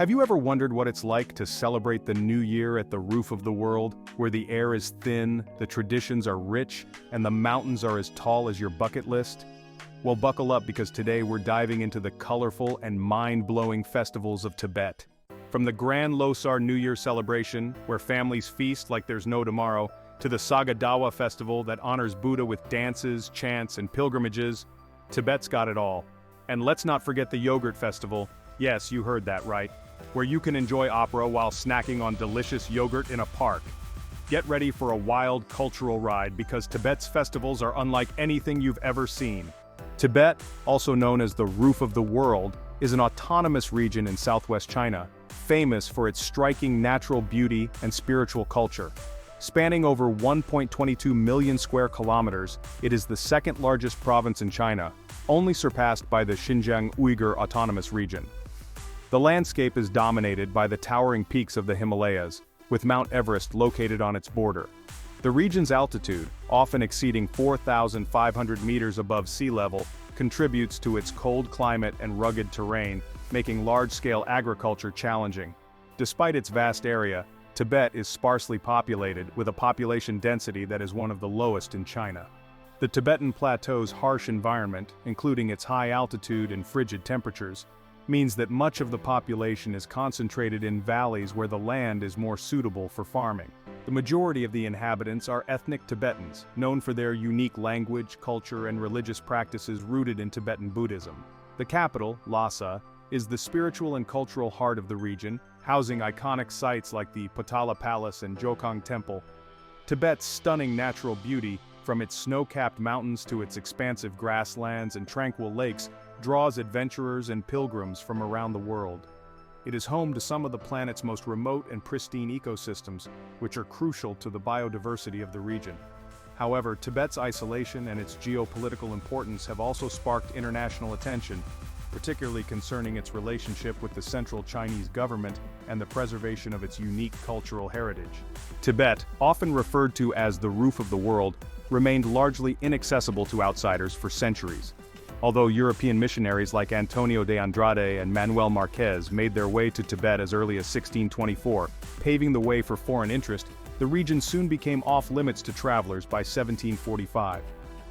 Have you ever wondered what it's like to celebrate the New Year at the roof of the world, where the air is thin, the traditions are rich, and the mountains are as tall as your bucket list? Well, buckle up because today we're diving into the colorful and mind-blowing festivals of Tibet. From the grand Losar New Year celebration, where families feast like there's no tomorrow, to the Saga Dawa festival that honors Buddha with dances, chants, and pilgrimages, Tibet's got it all. And let's not forget the yogurt festival. Yes, you heard that right. Where you can enjoy opera while snacking on delicious yogurt in a park. Get ready for a wild cultural ride because Tibet's festivals are unlike anything you've ever seen. Tibet, also known as the Roof of the World, is an autonomous region in southwest China, famous for its striking natural beauty and spiritual culture. Spanning over 1.22 million square kilometers, it is the second largest province in China, only surpassed by the Xinjiang Uyghur Autonomous Region. The landscape is dominated by the towering peaks of the Himalayas, with Mount Everest located on its border. The region's altitude, often exceeding 4,500 meters above sea level, contributes to its cold climate and rugged terrain, making large-scale agriculture challenging. Despite its vast area, Tibet is sparsely populated, with a population density that is one of the lowest in China. The Tibetan Plateau's harsh environment, including its high altitude and frigid temperatures, means that much of the population is concentrated in valleys where the land is more suitable for farming. The majority of the inhabitants are ethnic Tibetans, known for their unique language, culture, and religious practices rooted in Tibetan Buddhism. The capital, Lhasa, is the spiritual and cultural heart of the region, housing iconic sites like the Potala Palace and Jokang Temple. Tibet's stunning natural beauty, from its snow-capped mountains to its expansive grasslands and tranquil lakes, draws adventurers and pilgrims from around the world. It is home to some of the planet's most remote and pristine ecosystems, which are crucial to the biodiversity of the region. However, Tibet's isolation and its geopolitical importance have also sparked international attention, particularly concerning its relationship with the central Chinese government and the preservation of its unique cultural heritage. Tibet, often referred to as the Roof of the World, remained largely inaccessible to outsiders for centuries. Although European missionaries like Antonio de Andrade and Manuel Marquez made their way to Tibet as early as 1624, paving the way for foreign interest, the region soon became off-limits to travelers by 1745.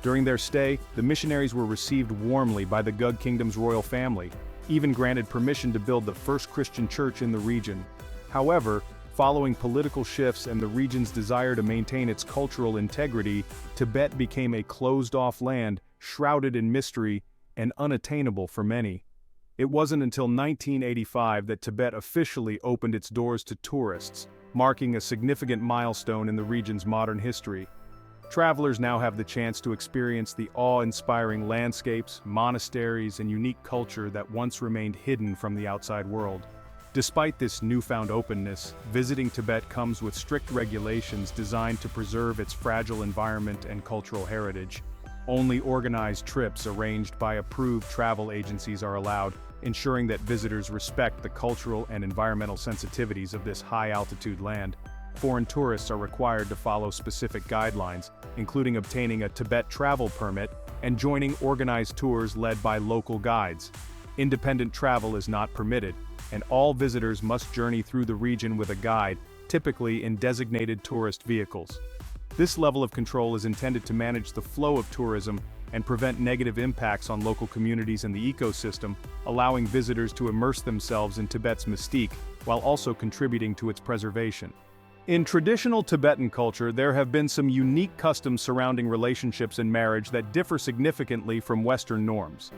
During their stay, the missionaries were received warmly by the Gug Kingdom's royal family, even granted permission to build the first Christian church in the region. However, following political shifts and the region's desire to maintain its cultural integrity, Tibet became a closed-off land, shrouded in mystery, and unattainable for many. It wasn't until 1985 that Tibet officially opened its doors to tourists, marking a significant milestone in the region's modern history. Travelers now have the chance to experience the awe-inspiring landscapes, monasteries, and unique culture that once remained hidden from the outside world. Despite this newfound openness, visiting Tibet comes with strict regulations designed to preserve its fragile environment and cultural heritage. Only organized trips arranged by approved travel agencies are allowed, ensuring that visitors respect the cultural and environmental sensitivities of this high-altitude land. Foreign tourists are required to follow specific guidelines, including obtaining a Tibet travel permit and joining organized tours led by local guides. Independent travel is not permitted, and all visitors must journey through the region with a guide, typically in designated tourist vehicles. This level of control is intended to manage the flow of tourism and prevent negative impacts on local communities and the ecosystem, allowing visitors to immerse themselves in Tibet's mystique while also contributing to its preservation. In traditional Tibetan culture, there have been some unique customs surrounding relationships and marriage that differ significantly from Western norms.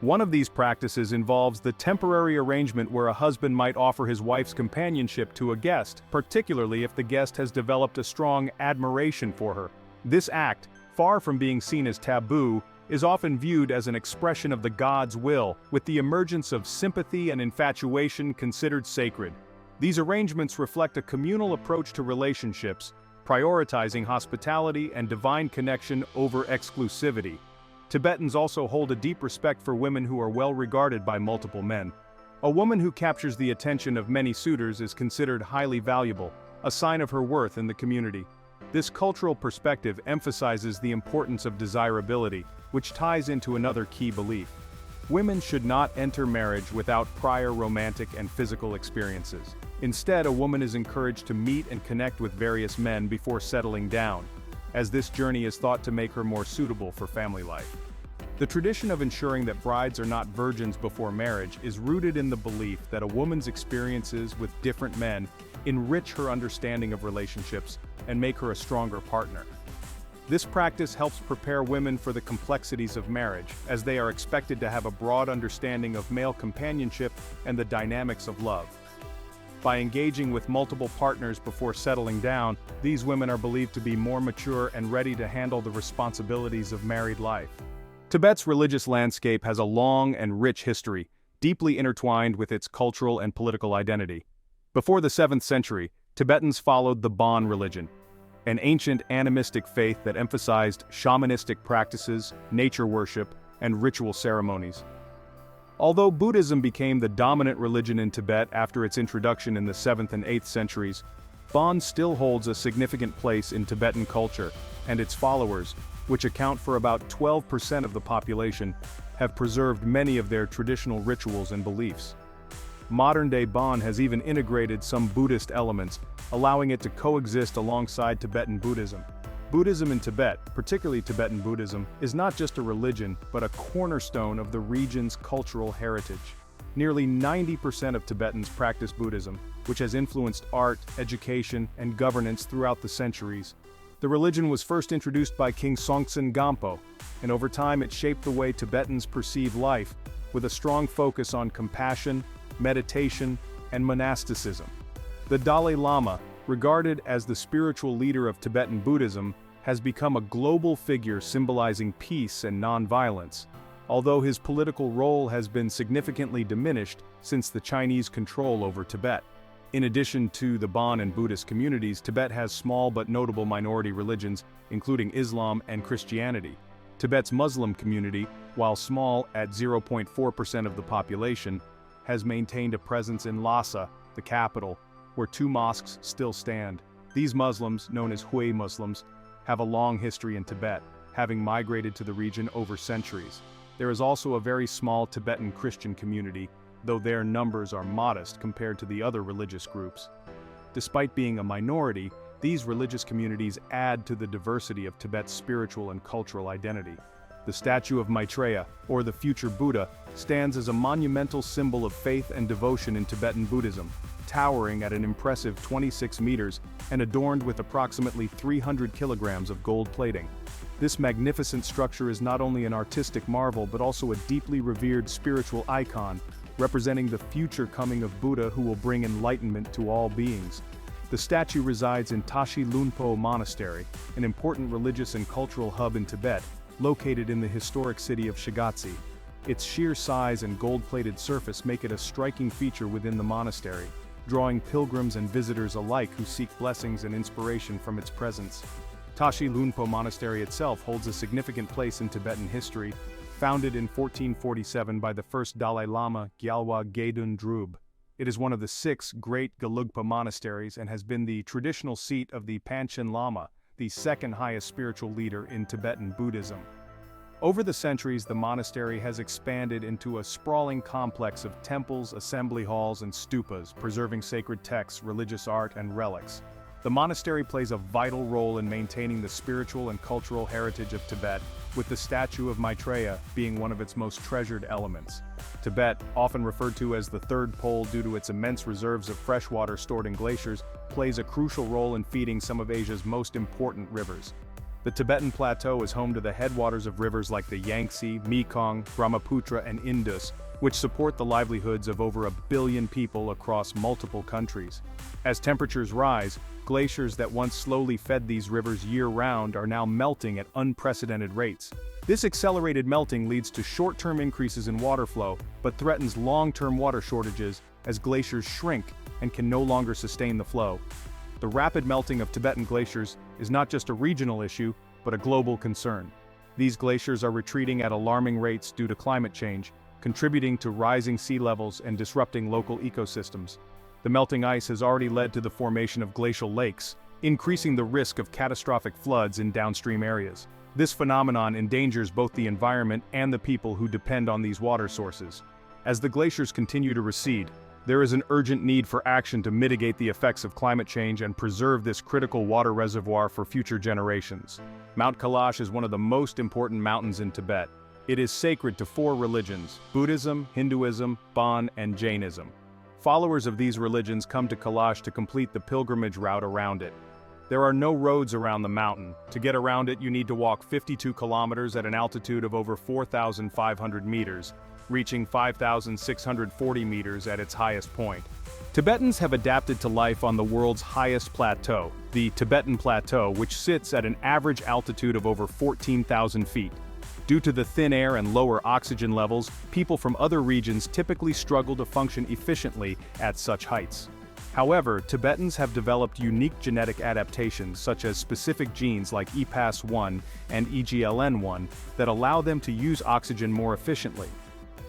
One of these practices involves the temporary arrangement where a husband might offer his wife's companionship to a guest, particularly if the guest has developed a strong admiration for her. This act, far from being seen as taboo, is often viewed as an expression of the god's will, with the emergence of sympathy and infatuation considered sacred. These arrangements reflect a communal approach to relationships, prioritizing hospitality and divine connection over exclusivity. Tibetans also hold a deep respect for women who are well regarded by multiple men. A woman who captures the attention of many suitors is considered highly valuable, a sign of her worth in the community. This cultural perspective emphasizes the importance of desirability, which ties into another key belief. Women should not enter marriage without prior romantic and physical experiences. Instead, a woman is encouraged to meet and connect with various men before settling down, as this journey is thought to make her more suitable for family life. The tradition of ensuring that brides are not virgins before marriage is rooted in the belief that a woman's experiences with different men enrich her understanding of relationships and make her a stronger partner. This practice helps prepare women for the complexities of marriage, as they are expected to have a broad understanding of male companionship and the dynamics of love. By engaging with multiple partners before settling down, these women are believed to be more mature and ready to handle the responsibilities of married life. Tibet's religious landscape has a long and rich history, deeply intertwined with its cultural and political identity. Before the 7th century, Tibetans followed the Bon religion, an ancient animistic faith that emphasized shamanistic practices, nature worship, and ritual ceremonies. Although Buddhism became the dominant religion in Tibet after its introduction in the 7th and 8th centuries, Bon still holds a significant place in Tibetan culture, and its followers, which account for about 12% of the population, have preserved many of their traditional rituals and beliefs. Modern-day Bon has even integrated some Buddhist elements, allowing it to coexist alongside Tibetan Buddhism. Buddhism in Tibet, particularly Tibetan Buddhism, is not just a religion, but a cornerstone of the region's cultural heritage. Nearly 90% of Tibetans practice Buddhism, which has influenced art, education, and governance throughout the centuries. The religion was first introduced by King Songtsen Gampo, and over time it shaped the way Tibetans perceive life, with a strong focus on compassion, meditation, and monasticism. The Dalai Lama, regarded as the spiritual leader of Tibetan Buddhism, has become a global figure symbolizing peace and non-violence, although his political role has been significantly diminished since the Chinese control over Tibet. In addition to the Bon and Buddhist communities, Tibet has small but notable minority religions, including Islam and Christianity. Tibet's Muslim community, while small at 0.4% of the population, has maintained a presence in Lhasa, the capital, where 2 mosques still stand. These Muslims, known as Hui Muslims, have a long history in Tibet, having migrated to the region over centuries. There is also a very small Tibetan Christian community, though their numbers are modest compared to the other religious groups. Despite being a minority, these religious communities add to the diversity of Tibet's spiritual and cultural identity. The statue of Maitreya, or the future Buddha, stands as a monumental symbol of faith and devotion in Tibetan Buddhism, towering at an impressive 26 meters and adorned with approximately 300 kilograms of gold plating. This magnificent structure is not only an artistic marvel but also a deeply revered spiritual icon, representing the future coming of Buddha who will bring enlightenment to all beings. The statue resides in Tashi Lunpo Monastery, an important religious and cultural hub in Tibet, located in the historic city of Shigatse. Its sheer size and gold-plated surface make it a striking feature within the monastery, drawing pilgrims and visitors alike who seek blessings and inspiration from its presence. Tashi Lunpo Monastery itself holds a significant place in Tibetan history, founded in 1447 by the first Dalai Lama Gyalwa Gedun Drub. It is one of the 6 great Gelugpa monasteries and has been the traditional seat of the Panchen Lama, the second highest spiritual leader in Tibetan Buddhism. Over the centuries, the monastery has expanded into a sprawling complex of temples, assembly halls, and stupas, preserving sacred texts, religious art, and relics. The monastery plays a vital role in maintaining the spiritual and cultural heritage of Tibet, with the statue of Maitreya being one of its most treasured elements. Tibet, often referred to as the third pole due to its immense reserves of fresh water stored in glaciers, plays a crucial role in feeding some of Asia's most important rivers. The Tibetan Plateau is home to the headwaters of rivers like the Yangtze, Mekong, Brahmaputra, and Indus, which support the livelihoods of over 1 billion people across multiple countries. As temperatures rise, glaciers that once slowly fed these rivers year-round are now melting at unprecedented rates. This accelerated melting leads to short-term increases in water flow, but threatens long-term water shortages as glaciers shrink and can no longer sustain the flow. The rapid melting of Tibetan glaciers is not just a regional issue, but a global concern. These glaciers are retreating at alarming rates due to climate change, contributing to rising sea levels and disrupting local ecosystems. The melting ice has already led to the formation of glacial lakes, increasing the risk of catastrophic floods in downstream areas. This phenomenon endangers both the environment and the people who depend on these water sources. As the glaciers continue to recede, there is an urgent need for action to mitigate the effects of climate change and preserve this critical water reservoir for future generations. Mount Kailash is one of the most important mountains in Tibet. It is sacred to 4 religions: Buddhism, Hinduism, Bon, and Jainism. Followers of these religions come to Kailash to complete the pilgrimage route around it. There are no roads around the mountain. To get around it, you need to walk 52 kilometers at an altitude of over 4,500 meters, reaching 5,640 meters at its highest point. Tibetans have adapted to life on the world's highest plateau, the Tibetan Plateau, which sits at an average altitude of over 14,000 feet. Due to the thin air and lower oxygen levels, people from other regions typically struggle to function efficiently at such heights. However, Tibetans have developed unique genetic adaptations such as specific genes like EPAS1 and EGLN1 that allow them to use oxygen more efficiently.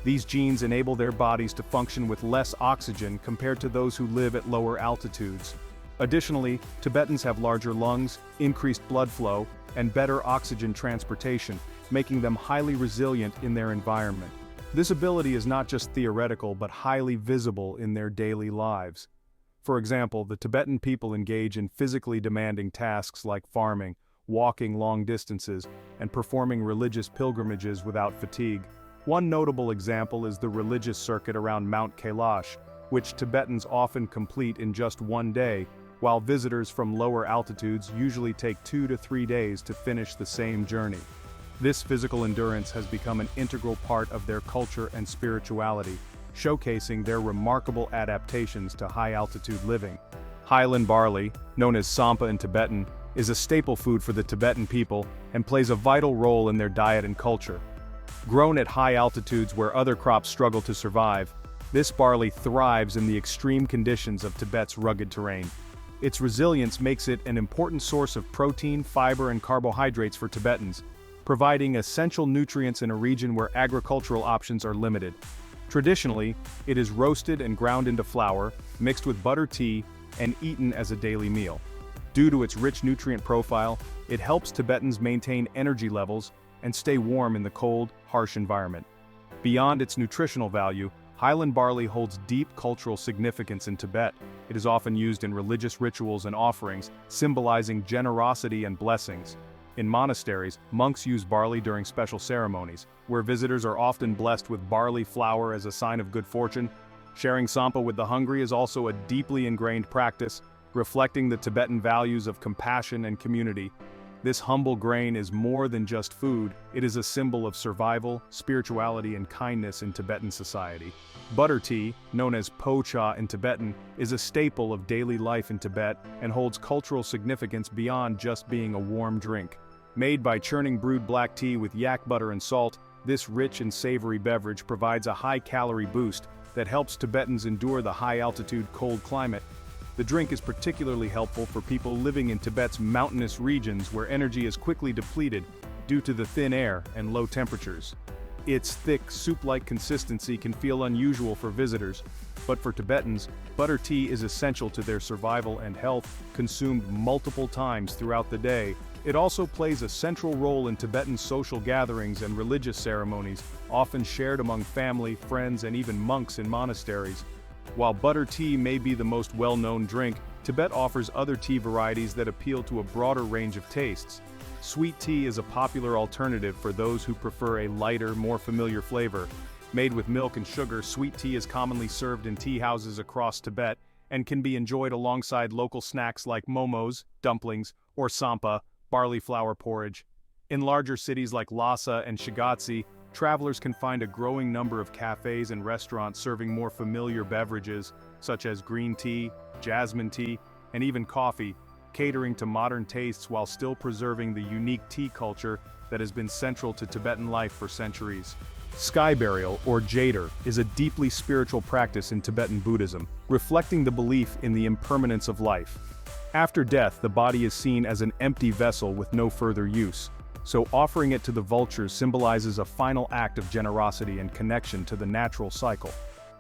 These genes enable their bodies to function with less oxygen compared to those who live at lower altitudes. Additionally, Tibetans have larger lungs, increased blood flow, and better oxygen transportation, making them highly resilient in their environment. This ability is not just theoretical but highly visible in their daily lives. For example, the Tibetan people engage in physically demanding tasks like farming, walking long distances, and performing religious pilgrimages without fatigue. One notable example is the religious circuit around Mount Kailash, which Tibetans often complete in just one day, while visitors from lower altitudes usually take 2 to 3 days to finish the same journey. This physical endurance has become an integral part of their culture and spirituality, showcasing their remarkable adaptations to high-altitude living. Highland barley, known as sampa in Tibetan, is a staple food for the Tibetan people and plays a vital role in their diet and culture. Grown at high altitudes where other crops struggle to survive, this barley thrives in the extreme conditions of Tibet's rugged terrain. Its resilience makes it an important source of protein, fiber, and carbohydrates for Tibetans, providing essential nutrients in a region where agricultural options are limited. Traditionally, it is roasted and ground into flour, mixed with butter tea, and eaten as a daily meal. Due to its rich nutrient profile, it helps Tibetans maintain energy levels and stay warm in the cold, harsh environment. Beyond its nutritional value, Highland barley holds deep cultural significance in Tibet. It is often used in religious rituals and offerings, symbolizing generosity and blessings. In monasteries, monks use barley during special ceremonies, where visitors are often blessed with barley flour as a sign of good fortune. Sharing sampa with the hungry is also a deeply ingrained practice, reflecting the Tibetan values of compassion and community. This humble grain is more than just food, it is a symbol of survival, spirituality, and kindness in Tibetan society. Butter tea, known as po cha in Tibetan, is a staple of daily life in Tibet and holds cultural significance beyond just being a warm drink. Made by churning brewed black tea with yak butter and salt, this rich and savory beverage provides a high-calorie boost that helps Tibetans endure the high-altitude cold climate. The drink is particularly helpful for people living in Tibet's mountainous regions where energy is quickly depleted due to the thin air and low temperatures. Its thick, soup-like consistency can feel unusual for visitors, but for Tibetans, butter tea is essential to their survival and health, consumed multiple times throughout the day. It also plays a central role in Tibetan social gatherings and religious ceremonies, often shared among family, friends, and even monks in monasteries. While butter tea may be the most well-known drink, Tibet offers other tea varieties that appeal to a broader range of tastes. Sweet tea is a popular alternative for those who prefer a lighter, more familiar flavor. Made with milk and sugar, sweet tea is commonly served in tea houses across Tibet and can be enjoyed alongside local snacks like momos, dumplings, or sampa, barley flour porridge. In larger cities like Lhasa and Shigatse, travelers can find a growing number of cafes and restaurants serving more familiar beverages, such as green tea, jasmine tea, and even coffee, catering to modern tastes while still preserving the unique tea culture that has been central to Tibetan life for centuries. Sky burial, or jader, is a deeply spiritual practice in Tibetan Buddhism, reflecting the belief in the impermanence of life. After death, the body is seen as an empty vessel with no further use, so offering it to the vultures symbolizes a final act of generosity and connection to the natural cycle.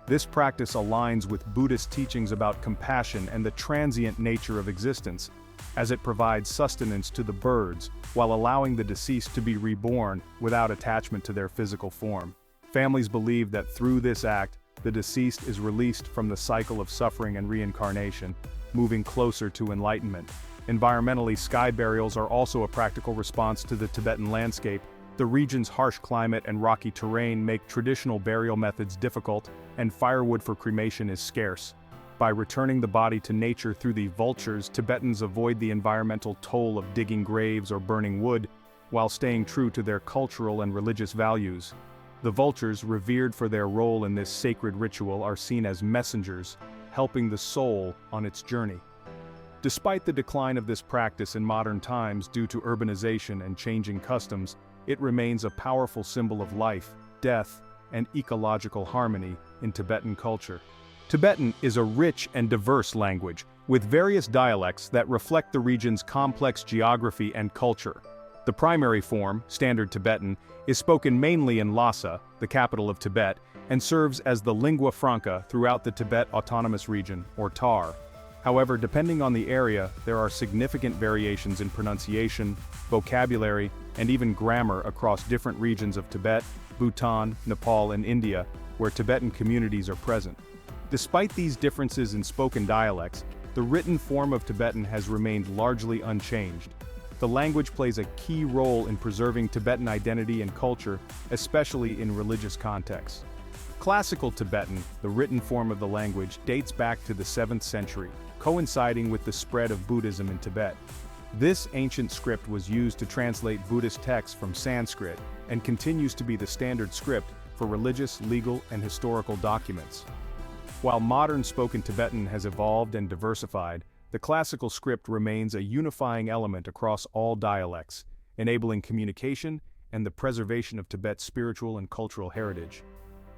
This practice aligns with Buddhist teachings about compassion and the transient nature of existence, as it provides sustenance to the birds while allowing the deceased to be reborn without attachment to their physical form. Families believe that through this act, the deceased is released from the cycle of suffering and reincarnation, moving closer to enlightenment. Environmentally, sky burials are also a practical response to the Tibetan landscape. The region's harsh climate and rocky terrain make traditional burial methods difficult, and firewood for cremation is scarce. By returning the body to nature through the vultures, Tibetans avoid the environmental toll of digging graves or burning wood, while staying true to their cultural and religious values. The vultures, revered for their role in this sacred ritual, are seen as messengers, helping the soul on its journey. Despite the decline of this practice in modern times due to urbanization and changing customs, it remains a powerful symbol of life, death, and ecological harmony in Tibetan culture. Tibetan is a rich and diverse language, with various dialects that reflect the region's complex geography and culture. The primary form, Standard Tibetan, is spoken mainly in Lhasa, the capital of Tibet, and serves as the lingua franca throughout the Tibet Autonomous Region, or TAR. However, depending on the area, there are significant variations in pronunciation, vocabulary, and even grammar across different regions of Tibet, Bhutan, Nepal, and India, where Tibetan communities are present. Despite these differences in spoken dialects, the written form of Tibetan has remained largely unchanged. The language plays a key role in preserving Tibetan identity and culture, especially in religious contexts. Classical Tibetan, the written form of the language, dates back to the 7th century, coinciding with the spread of Buddhism in Tibet. This ancient script was used to translate Buddhist texts from Sanskrit and continues to be the standard script for religious, legal, and historical documents. While modern spoken Tibetan has evolved and diversified, the classical script remains a unifying element across all dialects, enabling communication and the preservation of Tibet's spiritual and cultural heritage.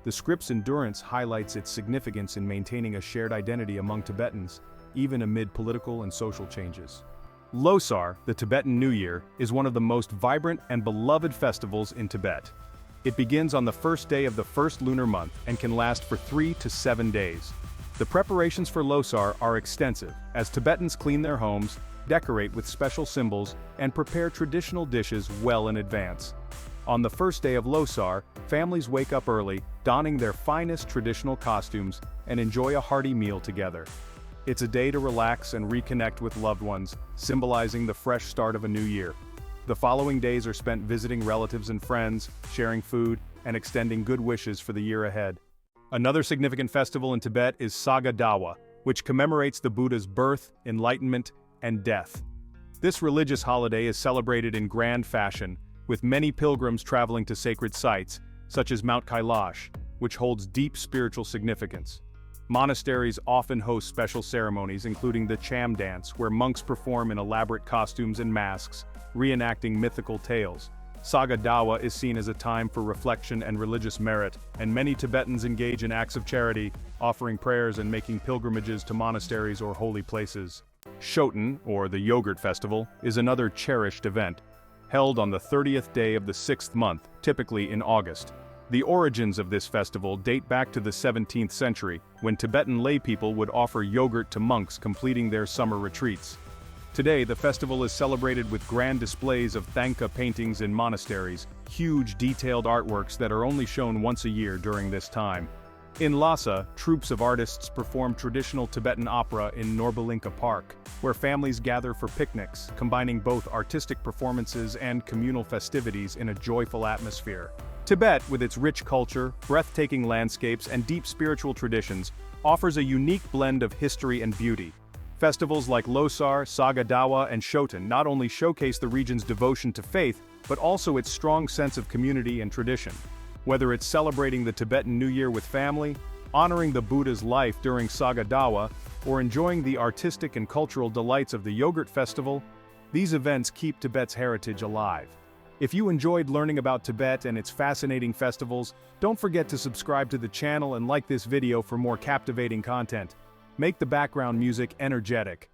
The script's endurance highlights its significance in maintaining a shared identity among Tibetans, even amid political and social changes. Losar, the Tibetan New Year, is one of the most vibrant and beloved festivals in Tibet. It begins on the first day of the first lunar month and can last for 3 to 7 days. The preparations for Losar are extensive, as Tibetans clean their homes, decorate with special symbols, and prepare traditional dishes well in advance. On the first day of Losar, families wake up early, donning their finest traditional costumes, and enjoy a hearty meal together. It's a day to relax and reconnect with loved ones, symbolizing the fresh start of a new year. The following days are spent visiting relatives and friends, sharing food, and extending good wishes for the year ahead. Another significant festival in Tibet is Saga Dawa, which commemorates the Buddha's birth, enlightenment, and death. This religious holiday is celebrated in grand fashion, with many pilgrims traveling to sacred sites, such as Mount Kailash, which holds deep spiritual significance. Monasteries often host special ceremonies, including the Cham dance, where monks perform in elaborate costumes and masks, reenacting mythical tales. Saga Dawa is seen as a time for reflection and religious merit, and many Tibetans engage in acts of charity, offering prayers and making pilgrimages to monasteries or holy places. Shoton, or the Yogurt Festival, is another cherished event, held on the 30th day of the 6th month, typically in August. The origins of this festival date back to the 17th century, when Tibetan laypeople would offer yogurt to monks completing their summer retreats. Today, the festival is celebrated with grand displays of thangka paintings in monasteries, huge detailed artworks that are only shown once a year during this time. In Lhasa, troops of artists perform traditional Tibetan opera in Norbalinka Park, where families gather for picnics, combining both artistic performances and communal festivities in a joyful atmosphere. Tibet, with its rich culture, breathtaking landscapes, and deep spiritual traditions, offers a unique blend of history and beauty. Festivals like Losar, Saga Dawa, and Shoton not only showcase the region's devotion to faith, but also its strong sense of community and tradition. Whether it's celebrating the Tibetan New Year with family, honoring the Buddha's life during Saga Dawa, or enjoying the artistic and cultural delights of the Yogurt Festival, these events keep Tibet's heritage alive. If you enjoyed learning about Tibet and its fascinating festivals, don't forget to subscribe to the channel and like this video for more captivating content. Make the background music energetic.